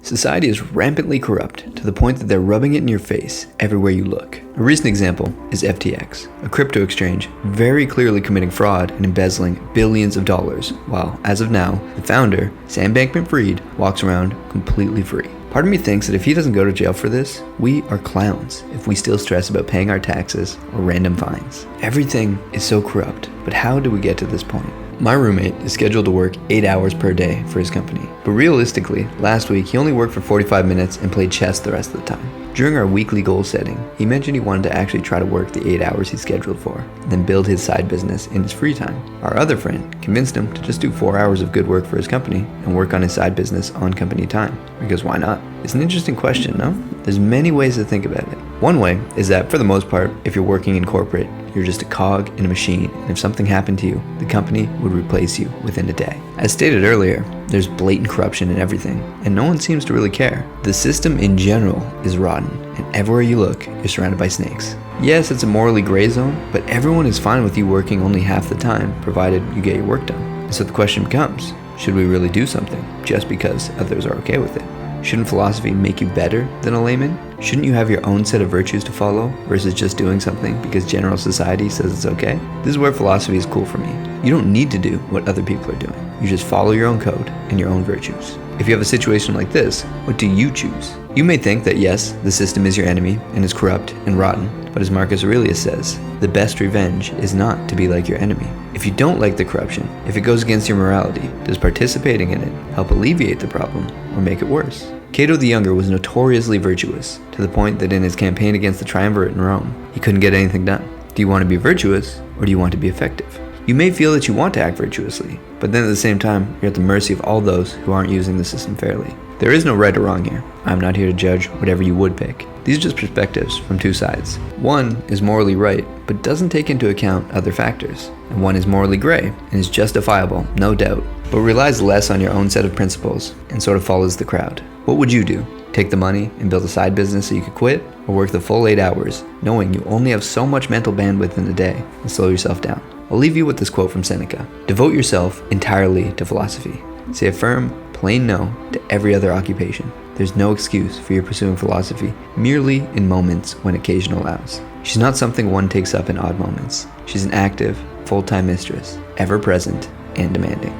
Society is rampantly corrupt to the point that they're rubbing it in your face everywhere you look. A recent example is FTX, a crypto exchange very clearly committing fraud and embezzling billions of dollars, while, as of now, the founder, Sam Bankman-Fried, walks around completely free. Part of me thinks that if he doesn't go to jail for this, we are clowns if we still stress about paying our taxes or random fines. Everything is so corrupt, but how do we get to this point? My roommate is scheduled to work 8 hours per day for his company, but realistically, last week he only worked for 45 minutes and played chess the rest of the time. During our weekly goal setting, he mentioned he wanted to actually try to work the 8 hours he's scheduled for, and then build his side business in his free time. Our other friend convinced him to just do 4 hours of good work for his company and work on his side business on company time, because why not? It's an interesting question, no? There's many ways to think about it. One way is that, for the most part, if you're working in corporate, you're just a cog in a machine, and if something happened to you, the company would replace you within a day. As stated earlier, there's blatant corruption in everything, and no one seems to really care. The system in general is rotten, and everywhere you look, you're surrounded by snakes. Yes, it's a morally gray zone, but everyone is fine with you working only half the time, provided you get your work done. And so the question becomes, should we really do something just because others are okay with it? Shouldn't philosophy make you better than a layman? Shouldn't you have your own set of virtues to follow versus just doing something because general society says it's okay? This is where philosophy is cool for me. You don't need to do what other people are doing. You just follow your own code and your own virtues. If you have a situation like this, what do you choose? You may think that yes, the system is your enemy and is corrupt and rotten, but as Marcus Aurelius says, the best revenge is not to be like your enemy. If you don't like the corruption, if it goes against your morality, does participating in it help alleviate the problem or make it worse? Cato the Younger was notoriously virtuous, to the point that in his campaign against the triumvirate in Rome, he couldn't get anything done. Do you want to be virtuous, or do you want to be effective? You may feel that you want to act virtuously, but then at the same time, you're at the mercy of all those who aren't using the system fairly. There is no right or wrong here. I'm not here to judge whatever you would pick. These are just perspectives from two sides. One is morally right, but doesn't take into account other factors. And one is morally gray, and is justifiable, no doubt, but relies less on your own set of principles, and sort of follows the crowd. What would you do? Take the money and build a side business so you could quit? Or work the full 8 hours, knowing you only have so much mental bandwidth in the day, and slow yourself down? I'll leave you with this quote from Seneca. Devote yourself entirely to philosophy. Say a firm, plain no to every other occupation. There's no excuse for your pursuing philosophy merely in moments when occasion allows. She's not something one takes up in odd moments. She's an active, full-time mistress, ever present and demanding.